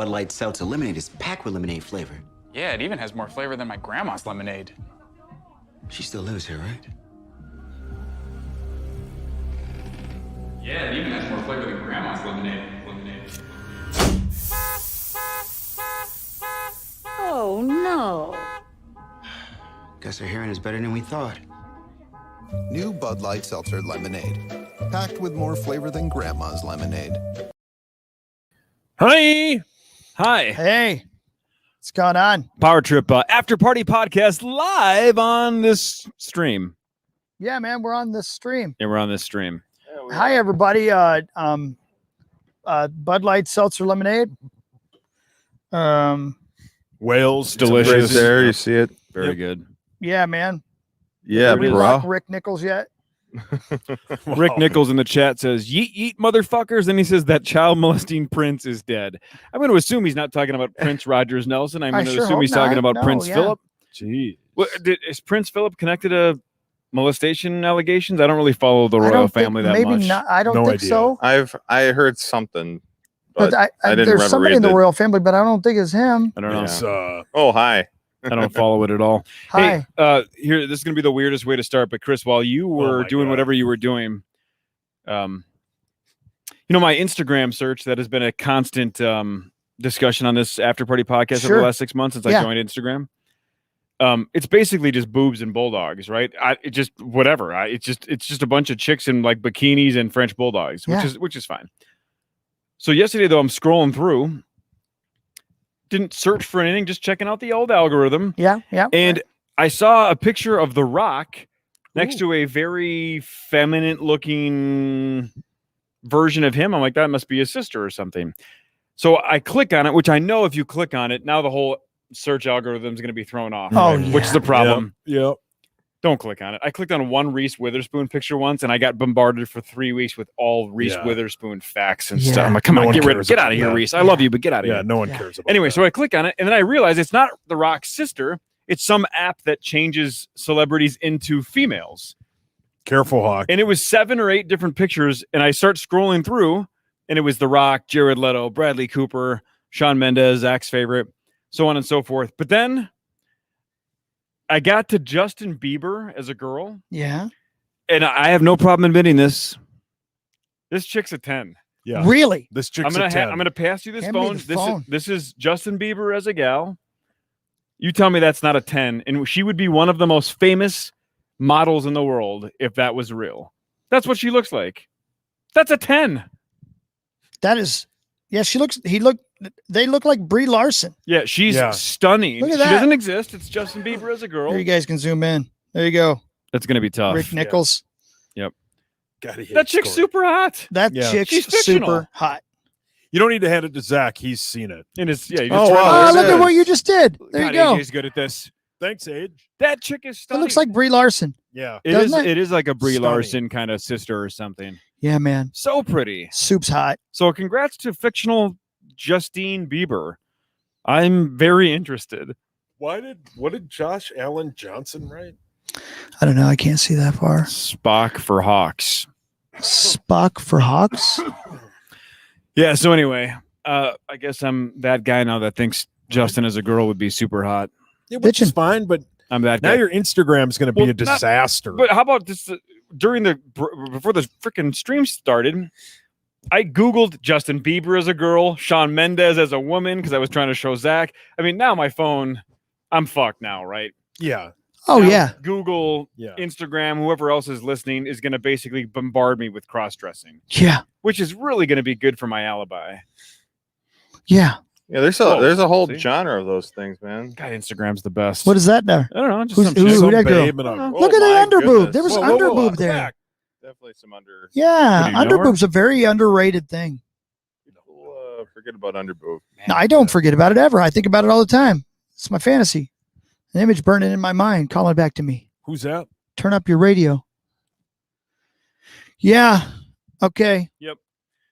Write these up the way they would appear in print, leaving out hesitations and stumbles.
Bud Light Seltzer lemonade is packed with lemonade flavor. Yeah, it even has more flavor than my grandma's lemonade. She still lives here, right? Yeah, it even has more flavor than grandma's lemonade. Oh, no. Guess our hearing is better than we thought. New Bud Light Seltzer Lemonade. Packed with more flavor than Grandma's lemonade. Hi. Hey. What's going on? Power Trip After Party Podcast live on this stream. Yeah, man, we're on this stream. Yeah, we're on this stream. Hi, everybody. Bud Light Seltzer Lemonade. Wales, Delicious. Right there, you see it. Very good. Yeah, man. Yeah, Did we bro. lock Rick Nichols yet? Rick Nichols in the chat says, yeet, yeet, motherfuckers. Then he says that child molesting Prince is dead. I'm going to assume he's not talking about Prince Rogers Nelson. I'm going to assume he's talking about Prince Philip. Jeez. Is Prince Philip connected to molestation allegations? I don't really follow the royal family that much. Maybe not. I don't think so. I heard something, but I didn't there's ever somebody read in the it. royal family, but I don't think it's him. I don't know. Yeah. Oh, hi. I don't follow it at all. Hi. Hey, here, this is going to be the weirdest way to start, but Chris, while you were doing whatever you were doing, my Instagram search that has been a constant discussion on this After Party podcast over the last 6 months since I joined Instagram. It's basically just boobs and bulldogs, right? It's just a bunch of chicks in like bikinis and French bulldogs, which is fine. So yesterday though, I'm scrolling through. Didn't search for anything, just checking out the old algorithm. Yeah. And I saw a picture of The Rock next to a very feminine looking version of him. I'm like, that must be his sister or something. So I click on it, which I know if you click on it, now the whole search algorithm is going to be thrown off. Which is the problem. Yep. Don't click on it. I clicked on one Reese Witherspoon picture once, and I got bombarded for 3 weeks with all Reese Witherspoon facts and stuff. I'm like, come on, get out of here, Reese. I love you, but get out of here. Yeah, no one cares about Anyway, that. so I click on it, and then I realize it's not The Rock's sister. It's some app that changes celebrities into females. Careful, Hawk. And it was 7 or 8 different pictures, and I start scrolling through, and it was The Rock, Jared Leto, Bradley Cooper, Shawn Mendes, Zach's favorite, so on and so forth. But then I got to Justin Bieber as a girl. Yeah. And I have no problem admitting this. This chick's a 10. Yeah. Really? This chick's I'm a 10. gonna pass you this Hand me phone. the phone. This is Justin Bieber as a gal. You tell me that's not a 10. And she would be one of the most famous models in the world if that was real. That's what she looks like. That's a 10. That is. Yeah, they look like Brie Larson. Yeah, she's stunning. Look at she that. doesn't exist. It's Justin Bieber as a girl. Here, you guys can zoom in. There you go. That's going to be tough. Rick Nichols. Yep. That chick's super hot. That chick's She's fictional. super hot. You don't need to hand it to Zach. He's seen it. And it's, you just Oh, look at what you just did. There you go. He's good at this. Thanks, Age. That chick is It stunning. looks like Brie Larson. Yeah. It is like a Brie Stunning. Larson kind of sister or something. Yeah, man. So pretty. Soup's hot. So congrats to fictional Justine Bieber. I'm very interested. What did Josh Allen Johnson write? I don't know. I can't see that far. Spock for Hawks. Spock for Hawks? Yeah, so anyway, I guess I'm that guy now that thinks Justin as a girl would be super hot. Yeah, which is Bitchin'. fine, but I'm that now guy. your Instagram's going to be a disaster. But how about this? Before the freaking stream started, I Googled Justin Bieber as a girl, Shawn Mendes as a woman, because I was trying to show Zach. I mean, now my phone, I'm fucked now, right? Yeah. Oh, Now, yeah. Google, Instagram, whoever else is listening is going to basically bombard me with cross-dressing. Yeah. Which is really going to be good for my alibi. Yeah. Yeah, there's a whole genre of those things, man. God, Instagram's the best. What is that there? I don't know. Just Who's- some who chick. that girl? Look at the underboob. There was underboob there. Definitely some under. Yeah. Do you know her? Underboob's a very underrated thing. People forget about underboob. No, I don't forget about it ever. I think about it all the time. It's my fantasy. An image burning in my mind, calling it back to me. Who's that? Turn up your radio. Yeah. Okay. Yep.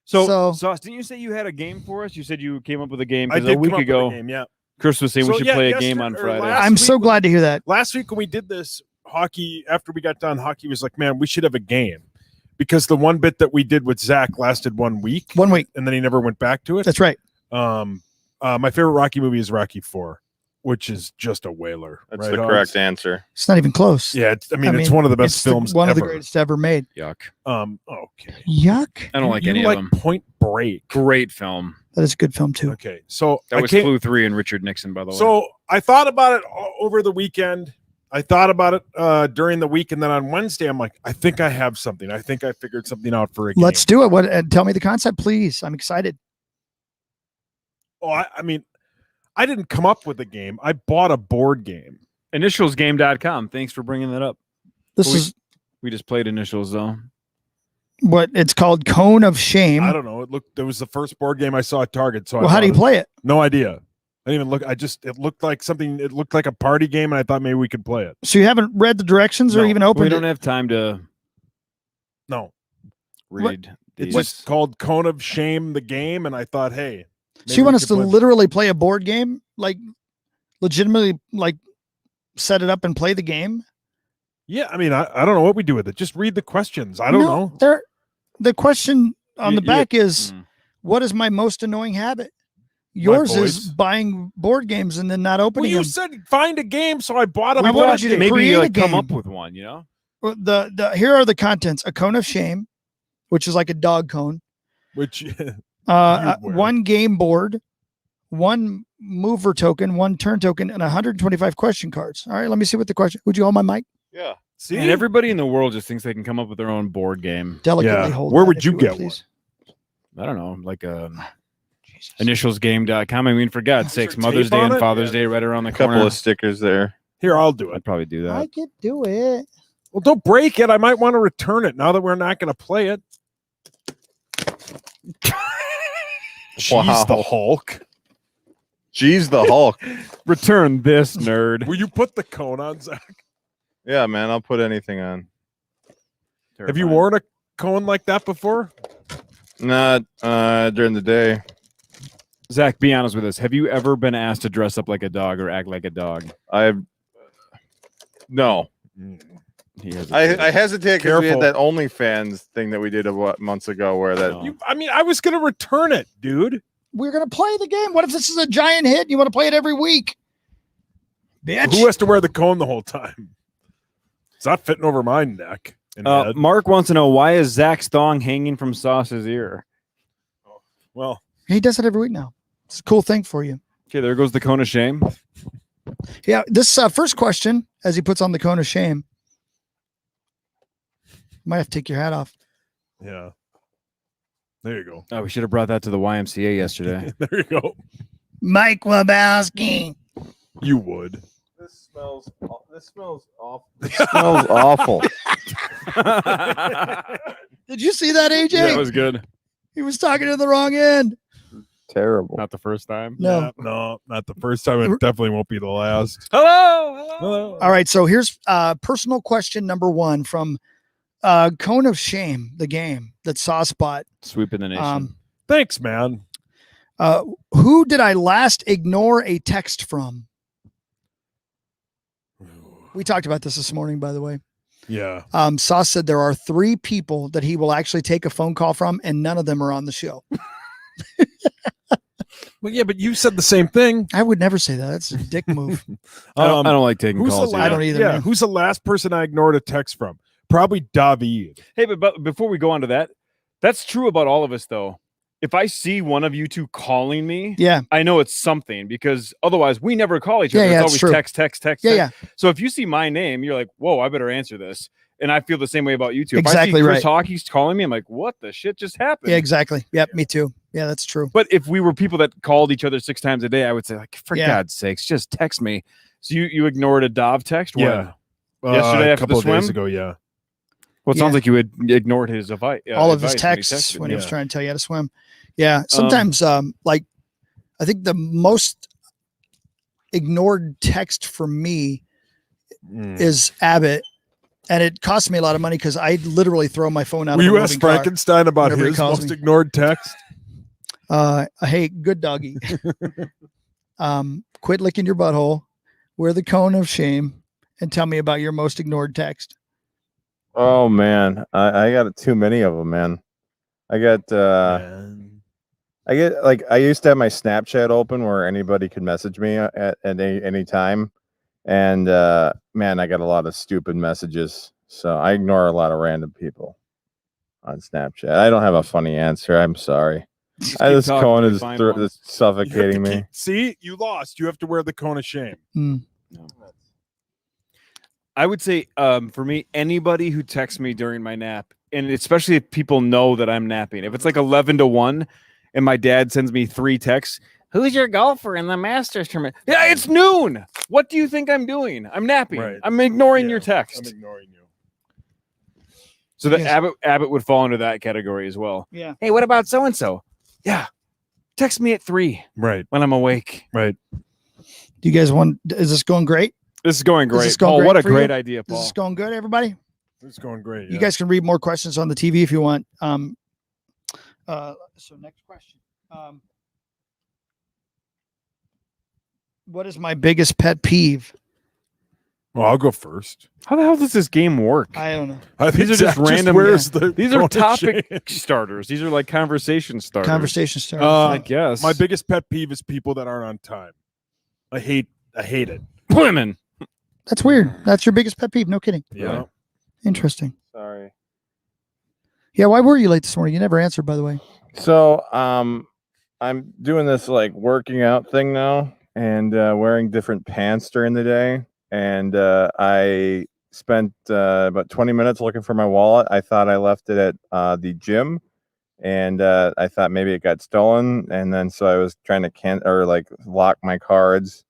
So, So- Sauce, didn't you say you had a game for us? You said you came up with a game I because did a week come up with ago. a game, yeah. Chris was saying we So, should yeah, play a game on yesterday- or Friday. last I'm so glad to hear that. Last week when we did this, Hockey, after we got done, Hockey was like, man, we should have a game. Because the one bit that we did with Zach lasted 1 week. 1 week. And then he never went back to it. That's right. My favorite Rocky movie is Rocky 4, which is just a whaler. That's right, the Hogs? correct answer. It's not even close. Yeah, it's one of the best films one ever. of the greatest ever made. Yuck. Okay. Yuck. I don't like you any like of them. Point Break. Great film. That is a good film too. Okay, so That was Clue 3 and Richard Nixon, by the way. So I thought about it over the weekend. I thought about it during the week, and then on Wednesday, I'm like, I think I have something. I think I figured something out for a game. Let's do it. What? Tell me the concept, please. I'm excited. Oh, I mean, I didn't come up with a game. I bought a board game. Initialsgame.com. Thanks for bringing that up. We just played Initials, though. What it's called, Cone of Shame. I don't know. It was the first board game I saw at Target. So well, how do you play it? No idea. I didn't even look. It looked like something. It looked like a party game, and I thought maybe we could play it. So you haven't read the directions or No. even opened We it? don't have time to read. It's these. just called Cone of Shame, the game, and I thought, hey. So you want us to literally play a board game, like legitimately, like set it up and play the game? Yeah, I mean, I don't know what we do with it. Just read the questions. I don't know. The question on the back is, Mm. what is my most annoying habit? Yours is voice. buying board games and then not Well, opening you them. said find a game, so I bought a We board wanted you to game. Maybe create you a like come game. up with one, you know? Well, here are the contents: a cone of shame, which is like a dog cone, Which one wear. game board, one mover token, one turn token, and 125 question cards. All right, let me see what the question. Would you hold my mic? Yeah. see, And everybody in the world just thinks they can come up with their own board game. Delicately Yeah. hold. Where that, would if you get please. I don't know, like Jesus. initialsgame.com. I mean, for God's Is there sakes, Mother's tape Day on and it? Father's Yeah. Day right around the A couple corner. of stickers there. here, I'll do it. I'd probably do that. I could do it. Well, don't break it. I might want to return it now that we're not going to play it. Jeez, Wow. the Hulk. Jeez, the Hulk. Return this, nerd. Will you put the cone on, Zach? Yeah, man. I'll put anything on. Have you worn a cone like that before? Not during the day. Zach, be honest with us. Have you ever been asked to dress up like a dog or act like a dog? No. He has I hesitate because we had Careful. that OnlyFans thing that we did months ago where that No. I mean, I was going to return it, dude. We're gonna play the game. What if this is a giant hit and you want to play it every week? Bitch. Who has to wear the cone the whole time? It's not fitting over my neck and head. Mark wants to know, why is Zach's thong hanging from Sauce's ear? Well, He does it every week now. It's a cool thing for you. Okay, there goes the cone of shame. Yeah, this first question, as he puts on the cone of shame, might have to take your hat off. yeah. There you go. Oh, we should have brought that to the YMCA yesterday. There you go. Mike Wabowski. You would. This smells awful. This smells awful. Did you see that, AJ? That was good. He was talking to the wrong end. Terrible. Not the first time. No. Yeah, no, not the first time. It definitely won't be the last. Hello. All right, so here's personal question number 1 from Cone of Shame, the game that Saucebot. Sweeping the nation. Thanks, man. Who did I last ignore a text from? We talked about this morning, by the way. Yeah. Sauce said there are 3 people that he will actually take a phone call from, and none of them are on the show. Well, yeah, but you said the same thing. I would never say that. That's a dick move. I don't like taking Who's calls. the I either. don't either, Yeah, man. who's the last person I ignored a text from? Probably David. Hey, but before we go on to that, that's true about all of us, though. If I see one of you two calling me, Yeah. I know it's something, because otherwise we never call each other. Yeah, It's it's always true. text. Yeah, yeah. So if you see my name, you're like, whoa, I better answer this. And I feel the same way about you two. If Exactly I see right. Chris Hockey's calling me, I'm like, what the shit just happened? Yeah, exactly. Yep, me too. Yeah, that's true. But if we were people that called each other 6 times a day, I would say, like, for Yeah. God's sakes, just text me. So you ignored a Dov text? When? Yeah. Yesterday a after couple the of days swim? ago, yeah. Well, it sounds like you had ignored his advice. All of his advice when he texts texted when me. he was trying to tell you how to swim. Yeah. Sometimes, like, I think the most ignored text from me is Abbott. And it cost me a lot of money because I literally throw my phone out. Will of you a ask moving car. Frankenstein about whenever he his calls most me. ignored text? Hey, good doggy. Quit licking your butthole. Wear the cone of shame and tell me about your most ignored text. Oh man, I got too many of them, man. I got I get like I used to have my Snapchat open where anybody could message me at any time, and man, I got a lot of stupid messages, so I ignore a lot of random people on Snapchat. I don't have a funny answer. I'm sorry. This cone is suffocating me. See, you lost. You have to wear the cone of shame. Mm. No. I would say, for me, anybody who texts me during my nap, and especially if people know that I'm napping, if it's like 11 to 1 and my dad sends me 3 texts, who's your golfer in the Masters tournament? Yeah, it's noon. What do you think I'm doing? I'm napping. Right. I'm ignoring your text. I'm ignoring you. So that Abbott would fall into that category as well. Yeah. Hey, what about so-and-so? Yeah. Text me at 3 Right. when I'm awake. Right. Do you guys want, is this going great? This is going great. Is this going Paul, great what a for great you? idea, Paul. Is this going good, everybody? It's going great. You guys can read more questions on the TV if you want. So next question. What is my biggest pet peeve? Well, I'll go first. How the hell does this game work? I don't know. These are just random. These are cone of topic shame. starters. These are like conversation starters. Conversation starter. I guess. My biggest pet peeve is people that aren't on time. I hate it. Women. That's weird. That's your biggest pet peeve. No kidding. Yeah. Interesting. Sorry. Yeah. Why were you late this morning? You never answered, by the way. So I'm doing this like working out thing now and wearing different pants during the day. And I spent about 20 minutes looking for my wallet. I thought I left it at the gym, and I thought maybe it got stolen. And then so I was trying to lock my cards.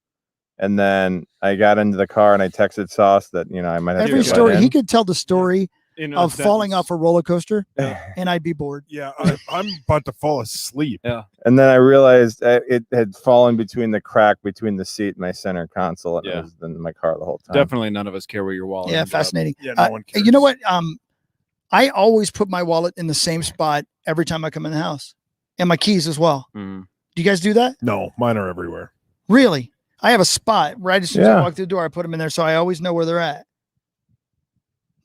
And then I got into the car and I texted Sauce that I might have every to story. He could tell the story of falling sentence. off a roller coaster, and I'd be bored. Yeah. I'm about to fall asleep. Yeah. And then I realized it had fallen between the crack between the seat and my center console, and it was in my car the whole time. Definitely none of us care where your wallet Yeah, ends up. fascinating. Yeah, no one cares. You know what? I always put my wallet in the same spot every time I come in the house, and my keys as well. Mhm. Do you guys do that? No, mine are everywhere. Really? I have a spot right as soon as I walk through the door. I put them in there, so I always know where they're at.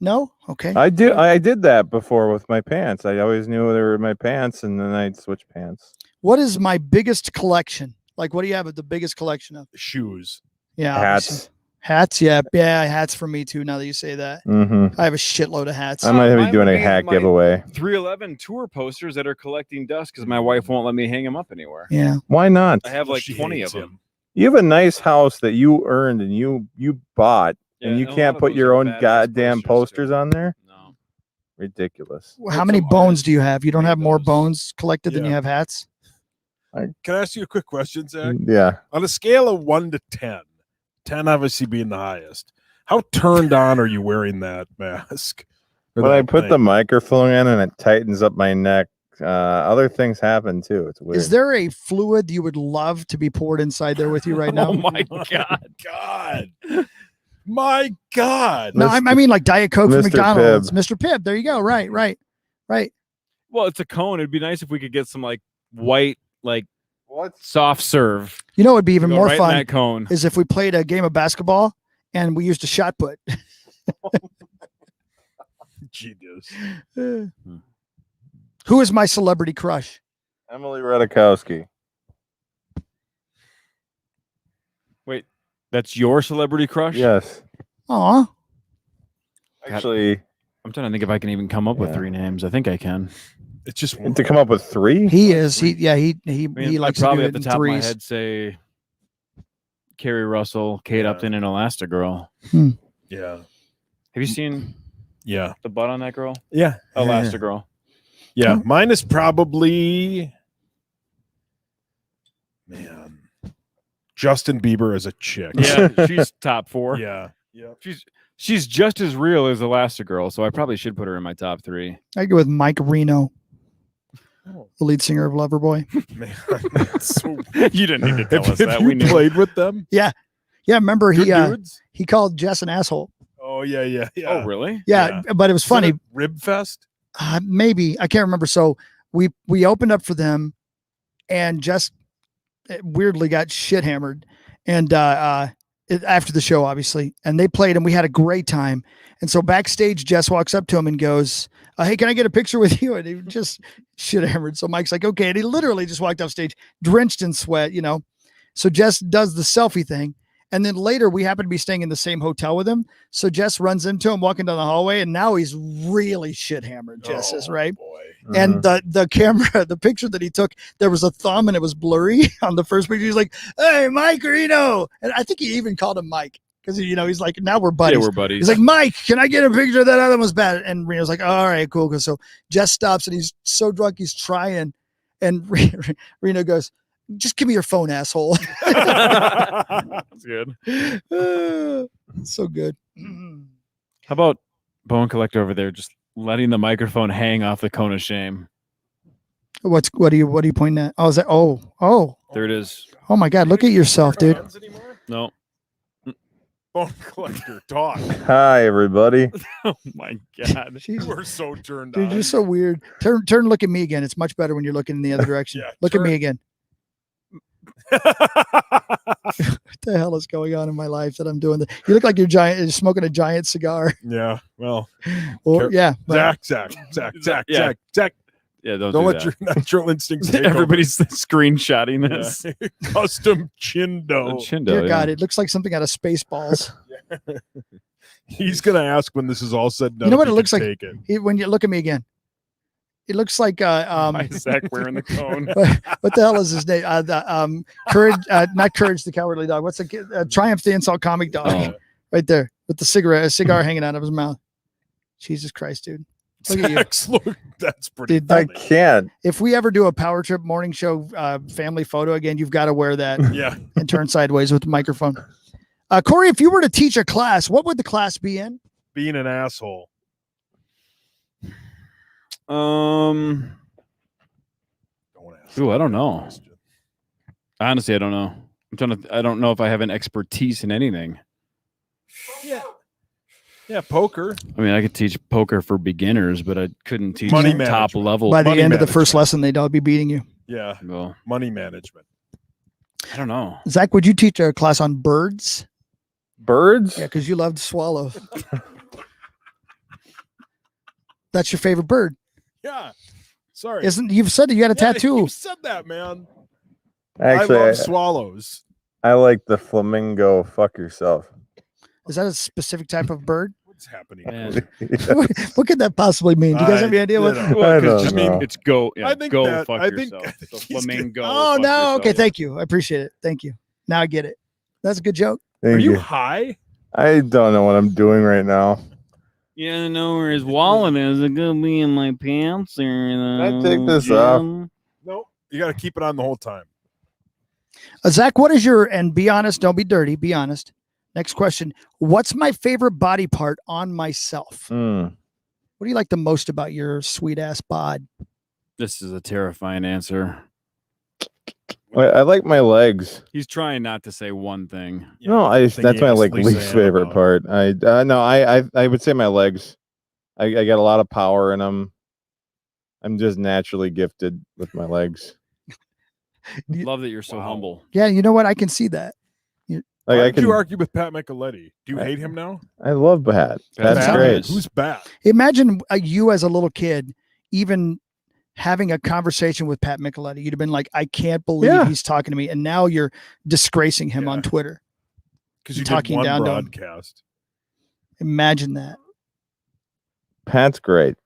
No? Okay. I did that before with my pants. I always knew they were in my pants, and then I'd switch pants. What is my biggest collection? Like, what do you have the biggest collection of? Shoes. Yeah. Hats. Obviously. Hats. Yeah. Yeah. Hats for me too. Now that you say that, Mm-hmm. I have a shitload of hats. I might be Mine doing would a be hat my giveaway. 311 tour posters that are collecting dust because my wife won't let me hang them up anywhere. Yeah. Why not? I have like She 20 hates of them. him. You have a nice house that you earned and you bought, Yeah, and you and a lot can't of put those your are own badass goddamn posters too. on there. No. Ridiculous. How many bones do you have? You don't have more those. bones collected than Yeah. you have hats? Can I ask you a quick question, Zach? Yeah. On a scale of 1 to 10, 10 obviously being the highest, how turned on are you wearing that mask? Or When that I put thing? the microphone in and it tightens up my neck, other things happen too. It's weird. Is there a fluid you would love to be poured inside there with you right now? Oh my God. God. My God. No, I mean like Diet Coke from Mr. McDonald's. Mr. Pibb. There you go. Right. Well, it's a cone. It'd be nice if we could get some like white, like what? soft serve. You know, it'd be even Go more right in fun that cone. is if we played a game of basketball and we used a shot put. Genius. Who is my celebrity crush? Emily Ratajkowski. Wait, that's your celebrity crush? Yes. Aw. Actually, I'm trying to think if I can even come up with Yeah. 3 names. I think I can. It's just to come up with 3? He is. He I mean, he likes I'd probably to at do the it in top of my threes. head say Carrie Russell, Kate Yeah. Upton, and Elastigirl. Yeah. Have you seen Yeah. the butt on that girl? Yeah. Elastigirl. Yeah. Mine is probably, man, Justin Bieber as a chick. Yeah, she's top 4. Yeah. Yeah. She's just as real as Elastigirl, so I probably should put her in my top 3. I'd go with Mike Reno, the lead singer of Loverboy. Man, that's so You didn't need to tell us Have that. you We knew. played with them? Yeah, remember Good he dudes? he called Jess an asshole. Oh, yeah, yeah, yeah. Oh, really? Yeah, but it was funny. Rib Fest? Maybe I can't remember. So we opened up for them, and Jess weirdly got shit hammered, and after the show, obviously, and they played and we had a great time. And so backstage, Jess walks up to him and goes, hey, can I get a picture with you? And he just shit hammered. So Mike's like, okay. And he literally just walked off stage, drenched in sweat, you know? So Jess does the selfie thing. And then later we happen to be staying in the same hotel with him. So Jess runs into him walking down the hallway and now he's really shit hammered. Jess is right. Boy. And the camera, the picture that he took, there was a thumb and it was blurry on the first picture. He's like, hey, Mike Reno. And I think he even called him Mike because, you know, he's like, now we're buddies. Yeah, we're buddies. He's like, Mike, can I get a picture of that other one's bad? And Reno's like, all right, cool. So Jess stops and he's so drunk, he's trying. And Reno goes, just give me your phone, asshole. That's good. So good. How about Bone Collector over there just letting the microphone hang off the cone of shame? What are you pointing at? Oh, is that There it is. oh my God, look at yourself, dude. No. Bone Collector, talk. Hi, everybody. Oh my God. We're so turned Dude, on. you're so weird. Turn, look at me again. It's much better when you're looking in the other direction. Yeah, look at turn. me again. What the hell is going on in my life that I'm doing? You look like you're smoking a giant cigar. Yeah, well, Or yeah, well, Zach. Yeah. Yeah, Don't let your natural instincts take Everybody's screenshotting over. this. Yeah. Custom chindo. Chindo, dear yeah. God, it looks like something out of Spaceballs. He's gonna ask when this is all said and done. You know if what he it looks can like? take it. When you look at me again, it looks like Why is Zach wearing the cone? what the hell is his name? Courage, not Courage the Cowardly Dog. What's the Triumph the Insult Comic Dog? Oh. Right there with the cigar hanging out of his mouth. Jesus Christ, dude. Look at you. Zach's look, that's pretty. Dude, I funny. can't. If we ever do a Power Trip morning show family photo again, you've got to wear that Yeah. and turn sideways with the microphone. Corey, if you were to teach a class, what would the class be in? Being an asshole. Ooh, I don't know. Honestly, I don't know. I don't know if I have an expertise in anything. Yeah, poker. I mean, I could teach poker for beginners, but I couldn't teach Money top management. level. By the money end of the first management. lesson, they'd all be beating you. Yeah, Well, money management. I don't know. Zach, would you teach a class on birds? Birds? Yeah, because you love to swallow. That's your favorite bird, Yeah. Sorry. isn't? You've said that you got a tattoo. You said that, man. Actually, I love swallows. I like the flamingo. Fuck yourself. Is that a specific type of bird? What's happening? Man. What could that possibly mean? Do you guys have any idea what? you know, Well, I 'cause don't I mean, know. it's go. Yeah, I think go that- fuck I think- yourself. I think So he's flamingo. Oh fuck no! yourself. Okay, thank you. I appreciate it. Thank you. Now I get it. That's a good joke. Are Thank you you. high? I don't know what I'm doing right now. Yeah, I know where his wallet is. It could be in my pants or. Can I take this off? No. You got to keep it on the whole time. Zach, what is your? And be honest. Don't be dirty. Be honest. Next question. What's my favorite body part on myself? Mm. What do you like the most about your sweet ass bod? This is a terrifying answer. I like my legs. He's trying not to say one thing. No, Thing that's he my asked like Lisa least Ann favorite about. part. I would say my legs. I got a lot of power in them. I'm just naturally gifted with my legs. Love that you're so Wow. humble. Yeah, you know what? I can see that. Why Like I did can. you argue with Pat Micheletti? Do you hate him now? I love Pat. That's Pat great. is- Who's Pat? Imagine you as a little kid, even having a conversation with Pat Micheletti. You'd have been like, I can't believe Yeah. he's talking to me. And now you're disgracing him Yeah. on Twitter. Because you Talking did one down to him. broadcast. Imagine that. Pat's great.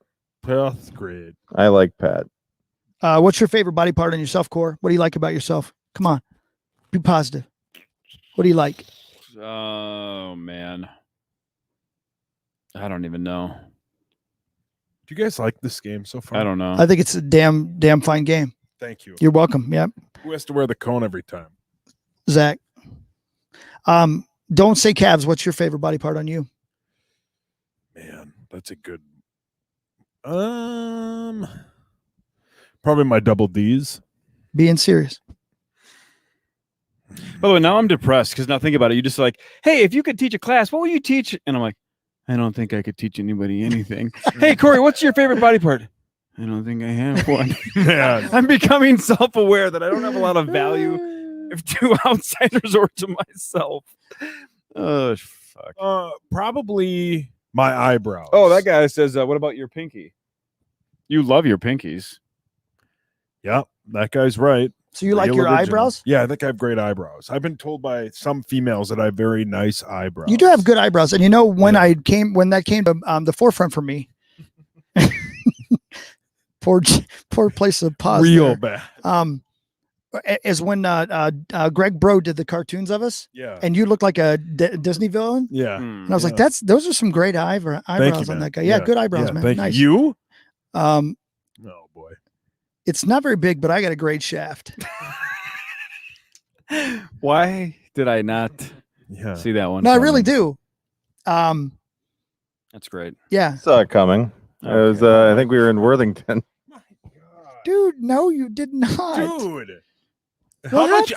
Pat's great. I like Pat. What's your favorite body part on yourself, Core? What do you like about yourself? Come on. Be positive. What do you like? Oh man, I don't even know. Do you guys like this game so far? I don't know. I think it's a damn fine game. Thank you. You're welcome. Yep. Who has to wear the cone every time? Zach. Don't say calves. What's your favorite body part on you? Man, that's a good. Probably my double D's. Being serious. By the way, now I'm depressed because now think about it. You just like, hey, if you could teach a class, what would you teach? And I'm like, I don't think I could teach anybody anything. Hey, Corey, what's your favorite body part? I don't think I have one. Man, I'm becoming self-aware that I don't have a lot of value to outsiders or to myself. Oh fuck. Probably my eyebrows. Oh, that guy says, "What about your pinky? You love your pinkies." Yep, that guy's right. So you like your original. eyebrows? Yeah, I think I have great eyebrows. I've been told by some females that I have very nice eyebrows. You do have good eyebrows, and you know when that came to the forefront for me. poor place of pause. Real there. bad. Is when Greg Bro did the cartoons of us. Yeah. And you look like a Disney villain. Yeah. And I was like, those are some great eyebrows on that guy. Yeah, good eyebrows, man. Thank nice. you. Oh boy. It's not very big, but I got a great shaft. Why did I not see that one? No, I really do. That's great. Yeah. Saw it coming. It was, I think we were in Worthington. Dude, no, you did not. Dude. How much?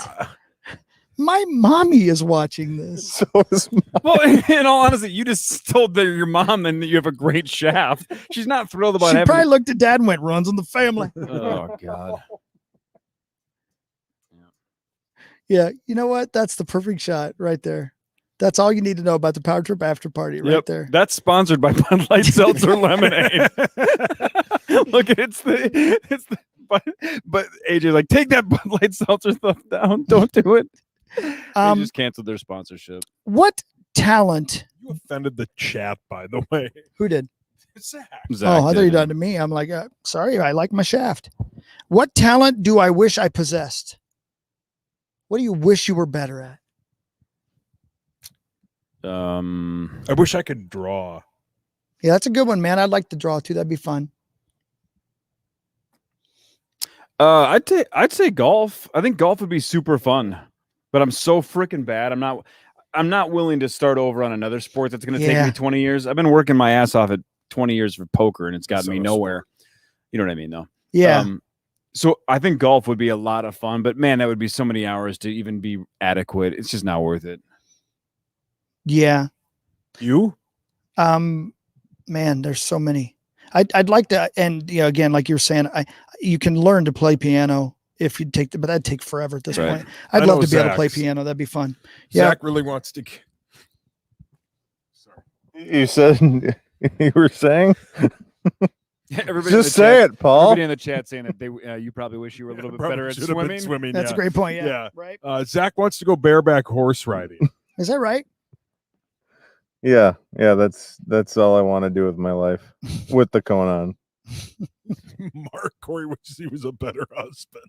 My mommy is watching this. So is Well, in all honesty, you just told your mom and that you have a great shaft. She's not thrilled about She having. probably looked at dad and went, runs in the family. Oh God. Yeah, you know what? That's the perfect shot right there. That's all you need to know about the Power Trip after party right there. That's sponsored by Light Seltzer Lemonade. Look, it's the but AJ's like, take that Bud Light Seltzer stuff down. Don't do it. They just canceled their sponsorship. What talent? You offended the chat, by the way. Who did? Zach. Oh, I thought you done to me. I'm like, sorry, I like my shaft. What talent do I wish I possessed? What do you wish you were better at? I wish I could draw. Yeah, that's a good one, man. I'd like to draw too. That'd be fun. I'd say golf. I think golf would be super fun, but I'm so freaking bad. I'm not willing to start over on another sport that's going to take me 20 years. I've been working my ass off at 20 years for poker, and it's gotten me nowhere. You know what I mean, though? Yeah. So I think golf would be a lot of fun, but man, that would be so many hours to even be adequate. It's just not worth it. Yeah. You? Man, there's so many. I'd like to, and again, like you're saying, you can learn to play piano if you take but that'd take forever at this point. I'd love to be able to play piano. That'd be fun. Yeah. Zach really wants to. Sorry. You said you were saying. Just say it, Paul. Everybody in the chat saying that you probably wish you were a little bit better at swimming. That's a great point. Yeah. Right. Zach wants to go bareback horse riding. Is that right? Yeah, that's all I want to do with my life, with the cone on. Mark Corey wishes he was a better husband.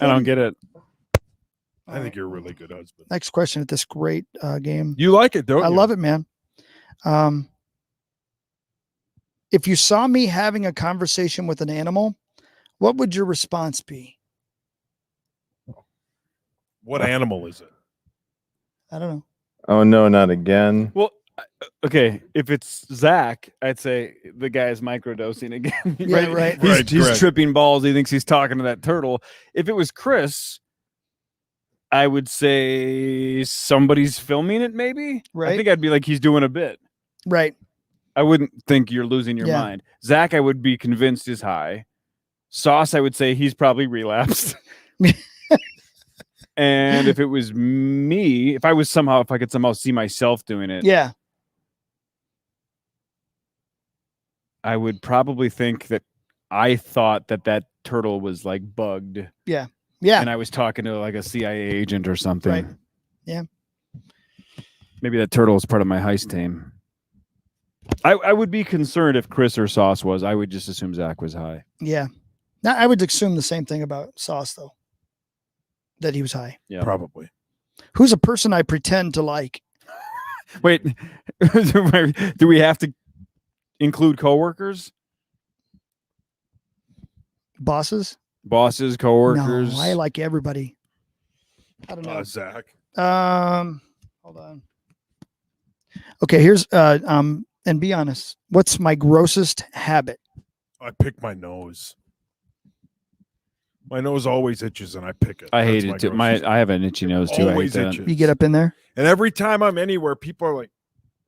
I don't get it. I think you're a really good husband. Next question at this great game. You like it, don't you? I love it, man. If you saw me having a conversation with an animal, what would your response be? What animal is it? I don't know. Oh no, not again. Well, okay, if it's Zach, I'd say the guy is microdosing again. Yeah, right. He's tripping balls. He thinks he's talking to that turtle. If it was Chris, I would say somebody's filming it, maybe. Right. I think I'd be like, he's doing a bit. Right. I wouldn't think you're losing your mind. Zach, I would be convinced is high. Sauce, I would say he's probably relapsed. And if it was me, if I could somehow see myself doing it, I would probably think that I thought that turtle was like bugged. Yeah. Yeah. And I was talking to like a CIA agent or something. Right. Yeah. Maybe that turtle is part of my heist team. I would be concerned if Chris or Sauce was. I would just assume Zach was high. Yeah. Now, I would assume the same thing about Sauce, though. That he was high. Yeah. Probably. Who's a person I pretend to like? Wait, do we have to include coworkers? Bosses, coworkers. No, I like everybody. I don't know. Zach. Hold on. Okay, here's and be honest. What's my grossest habit? I pick my nose. My nose always itches, and I pick it. I hate it too. I have an itchy nose too. Always I hate that. itches. You get up in there, and every time I'm anywhere, people are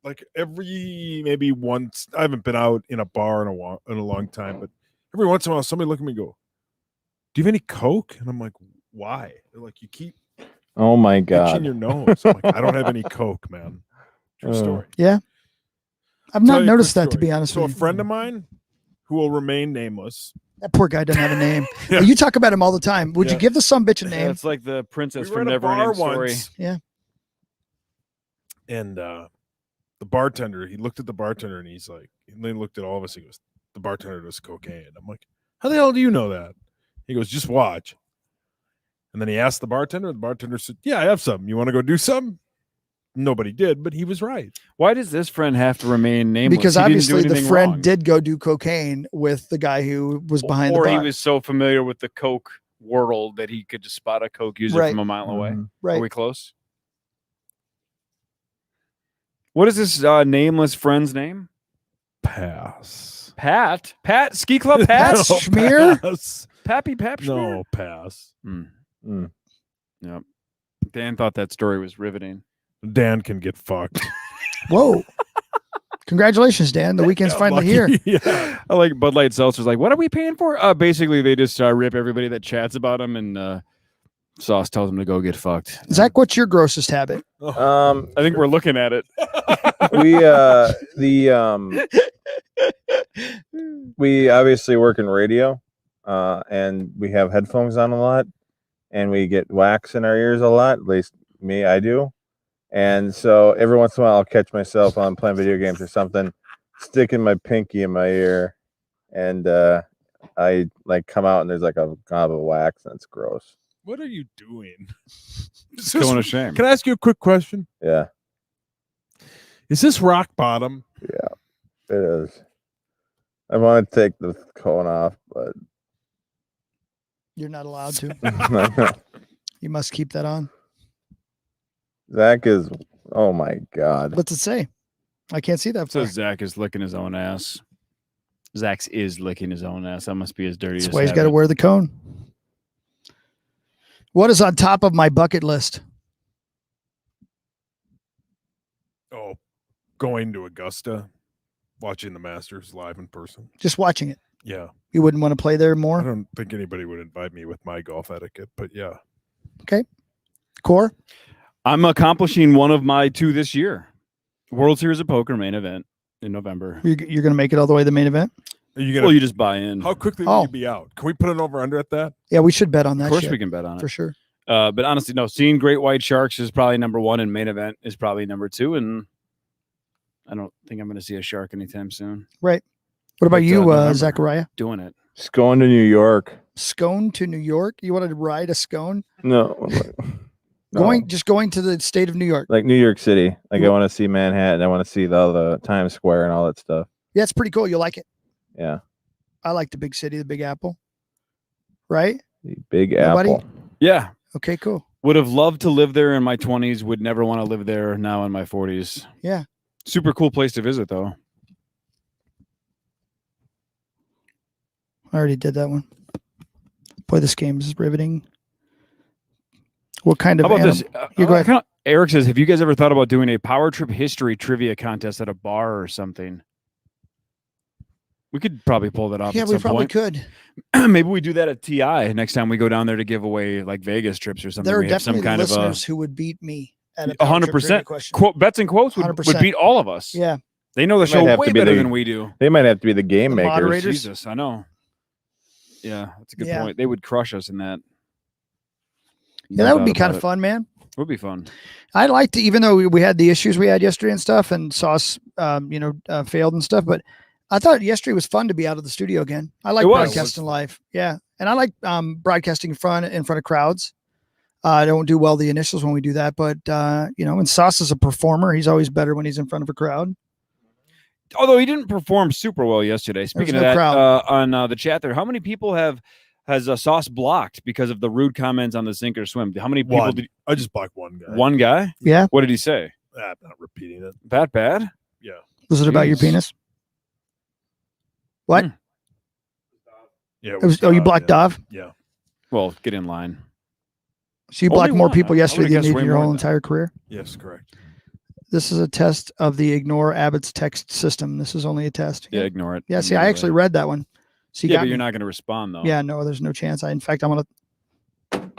like every maybe once. I haven't been out in a bar in a long time, but every once in a while, somebody look at me and go, "Do you have any Coke?" And I'm like, "Why?" They're like, "You keep Oh my itching god. your nose. I'm like, I don't have any Coke, man. True story. Yeah. I've Tell not you a noticed quick that, to story. be honest So a with you. friend of mine who will remain nameless. That poor guy doesn't have a name. Yeah. You talk about him all the time. Would you give the sumbitch a Yeah, name? it's like the princess We were from at a bar Neverending Story. once, Yeah. and the bartender, he looked at the bartender and he's like, and they looked at all of us. He goes, the bartender does cocaine. I'm like, how the hell do you know that? He goes, just watch. And then he asked the bartender. The bartender said, yeah, I have some. You want to go do some? Nobody did, but he was right. Why does this friend have to remain nameless? Because He didn't do obviously the anything friend wrong. did go do cocaine with the guy who was behind or the he bar. was so familiar with the Coke world that he could just spot a Coke user Right. from a mile away. Right. Are we close? What is this nameless friend's name? Pass. Pat? Ski Club Pat? Pat Schmear? Pass. Pappy Pap Schmear? No, pass. Yep. Dan thought that story was riveting. Dan can get fucked. Whoa. Congratulations, Dan. The weekend's finally here. Yeah. I like Bud Light Seltzer's like, what are we paying for? Basically, they just rip everybody that chats about them, and Sauce tells them to go get fucked. Zach, what's your grossest habit? I think we're looking at it. We obviously work in radio, and we have headphones on a lot, and we get wax in our ears a lot. At least me, I do. And so every once in a while, I'll catch myself on playing video games or something, sticking my pinky in my ear, and I like come out and there's like a gob of wax, and it's gross. What are you doing? It's going to shame. Can I ask you a quick question? Yeah, Is this rock bottom? it is. I want to take the cone off, but You're not allowed to. You must keep that on. Zach is. Oh my god. What's it say? I can't see that. So far. Zach is licking his own ass. Zach's is licking his own ass. That must be his dirtiest. That's why he's got to habit. wear the cone. What is on top of my bucket list? Oh, going to Augusta, watching the Masters live in person. Just watching it. Yeah. You wouldn't want to play there I more? don't think anybody would invite me with my golf etiquette, but yeah. Core? I'm accomplishing one of my two this year. World Series of Poker main event in November. You're going to make it all the way to the main event? Are you gonna? Well, you just buy in. How quickly will Oh. you be out? Can we put an over under at that? Yeah, we should bet on that Of course, shit, we can bet on it for sure. But honestly, no. Seeing great white sharks is probably number one, and main event is probably number two. And I don't think I'm going to see a shark anytime soon. Right. What about But, you, November. Zachariah? Doing it. Just going to New York. Scone to New York? You want to ride a scone? No. Just going to the state of New York. Like New York City. Like I want to see Manhattan. I want to see the Times Square and all that stuff. Yeah, it's pretty cool. You'll like it. Yeah. I like the big city, the Big Apple. Right? The Big Nobody? Apple. Yeah. Okay, cool. Would have loved to live there in my 20s. Would never want to live there now in my 40s. Yeah. Super cool place to visit, though. I already did that one. Boy, this game is riveting. What kind of How about this? You go ahead. Eric says, have you guys ever thought about doing a Power Trip history trivia contest at a bar or something? We could probably pull that off Yeah, at we some probably point. could. Maybe we do that at TI next time we go down there to give away like Vegas trips or something. There are We have some definitely kind of listeners who would beat me at a 100%. question. Bets and quotes would 100%. beat all of us. Yeah. They know the Might show have way to be better the- than we do. They might have to be the game The makers. moderators. Jesus, I know. Yeah, that's a good Yeah. point. They would crush us in that. Yeah, that would be kind of fun, man. It would be fun. I like to, even though we had the issues we had yesterday and stuff, and Sauce, failed and stuff, but I thought yesterday was fun to be out of the studio again. I like It was. broadcasting live. Yeah. And I like broadcasting in front of crowds. I don't do well the initials when we do that, but and Sauce is a performer. He's always better when he's in front of a crowd. Although he didn't perform super well yesterday. Speaking no of that, crowd. on the chat there, how many people has Sauce blocked because of the rude comments on the sink or swim? How many people One. did I just blocked one guy. one guy? Yeah. What did he say? I'm not repeating it. That bad? Yeah. Was it about your Jeez. penis? What? Hmm. Yeah. It was, you blocked Dov? Yeah. Well, get in line. So you Only blocked more one. people I yesterday would've than guessed you did way your more whole than that. entire career? Yes, correct. This is a test of the ignore Abbott's text system. This is only a test. Yeah, ignore it. Yeah, see, I Ignore actually it. read that one. So you Yeah, got but you're me. not going to respond though. Yeah, no, there's no chance. In fact, I'm gonna.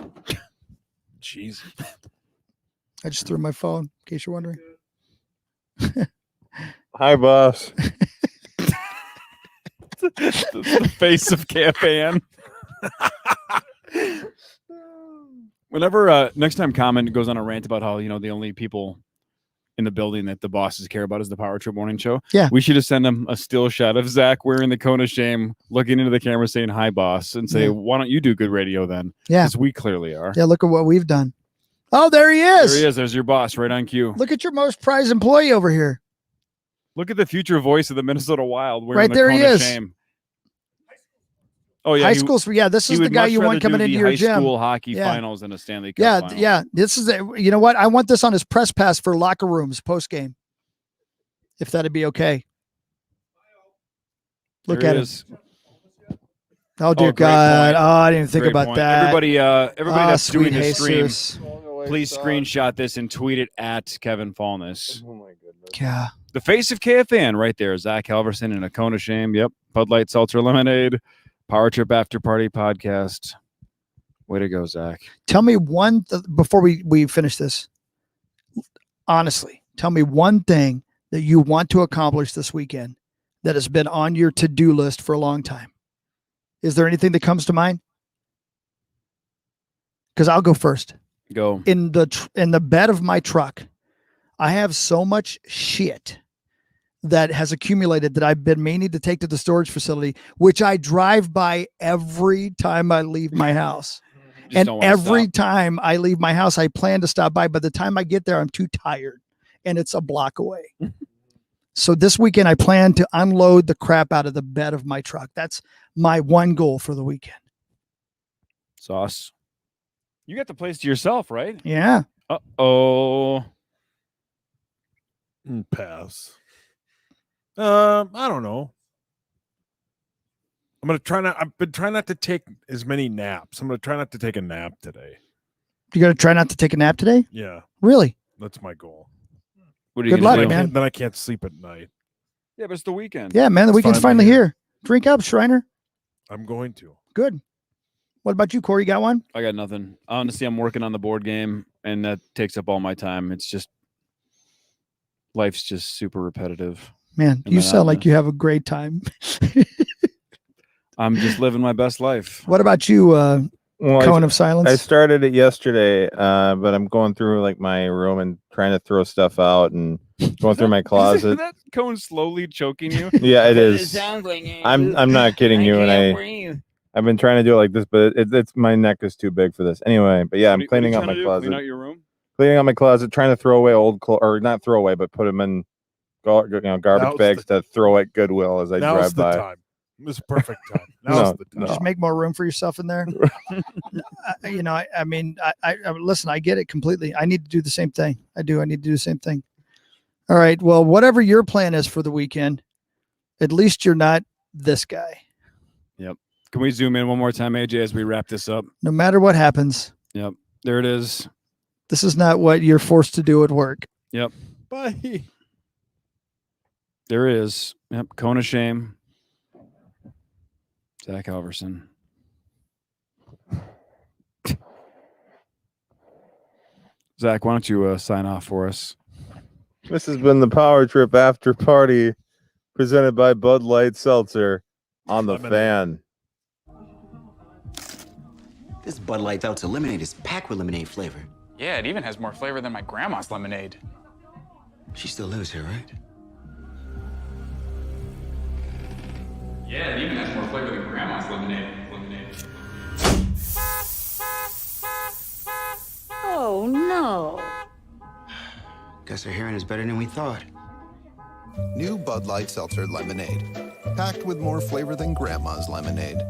cheesy. I just threw my phone, in case you're wondering. Hi, boss. the face of KFAN. Whenever next time Common goes on a rant about how the only people in the building that the bosses care about is the Power Trip Morning Show. Yeah, we should have sent him a still shot of Zach wearing the cone of shame, looking into the camera, saying "Hi, boss," and say, "Why don't you do good radio then?" Yeah, because we clearly are. Yeah, look at what we've done. Oh, there he is. There he is. There's your boss right on cue. Look at your most prized employee over here. Look at the future voice of the Minnesota Wild. Right there, he is. Shame. Oh yeah, high school. Yeah, this is the guy you want coming into your gym. High school hockey finals and a Stanley Cup. Yeah, final. yeah. This is you know what? I want this on his press pass for locker rooms post game. If that'd be okay. Look at it. Oh dear God! Point. Oh, I didn't even think great about point. that. Everybody that's doing the stream, Jesus. please screenshot this and tweet it at Kevin Fallness. Oh my goodness. Yeah. The face of KFAN right there. Zach Halverson in a cone of shame. Yep. Bud Light Seltzer Lemonade. Power Trip After Party podcast. Way to go, Zach. Tell me one before we finish this. Honestly, tell me one thing that you want to accomplish this weekend that has been on your to-do list for a long time. Is there anything that comes to mind? Because I'll go first. Go. In the bed of my truck, I have so much shit that has accumulated that I've been meaning to take to the storage facility, which I drive by every time I leave my house. And every time I leave my house, I plan to stop by. By the time I get there, I'm too tired and it's a block away. So this weekend, I plan to unload the crap out of the bed of my truck. That's my one goal for the weekend. Sauce. You got the place to yourself, right? Yeah. Uh-oh. Pass. I don't know. I've been trying not to take as many naps. I'm gonna try not to take a nap today. You got to try not to take a nap today? Yeah. Really? That's my goal. What are you Good luck, do? man. Then I can't sleep at night. Yeah, but it's the weekend. Yeah, man. The weekend's finally here. Drink up, Shriner. I'm going to. Good. What about you, Corey? You got one? I got nothing. Honestly, I'm working on the board game, and that takes up all my time. It's just life's just super repetitive. Man, you sound like you have a great time. I'm just living my best life. What about you, Cone of Silence? I started it yesterday, but I'm going through like my room and trying to throw stuff out and going through my closet. Is that Cone slowly choking you? Yeah, it is. I'm not kidding you, and I've been trying to do it like this, but it's my neck is too big for this. Anyway, but yeah, I'm cleaning out my closet. Clean out your room? Cleaning out my closet, trying to throw away old clothes, or not throw away, but put them in garbage bags to throw at Goodwill as I drive by. Time. This is perfect time. Now's the time. Just make more room for yourself in there. I mean, listen, I get it completely. I need to do the same thing. I need to do the same thing. All right. Well, whatever your plan is for the weekend, at least you're not this guy. Yep. Can we zoom in one more time, AJ, as we wrap this up? No matter what happens. Yep. There it is. This is not what you're forced to do at work. Yep. Bye. There it is. Yep. Cone of shame. Zach Halverson. Zach, why don't you sign off for us? This has been the Power Trip After Party presented by Bud Light Seltzer on the Fan. This Bud Light Seltzer lemonade is packed with lemonade flavor. Yeah, it even has more flavor than my grandma's lemonade. She still lives here, right? Yeah, it even has more flavor than grandma's lemonade. Oh, no. Guess her hearing is better than we thought. New Bud Light Seltzer Lemonade. Packed with more flavor than Grandma's lemonade.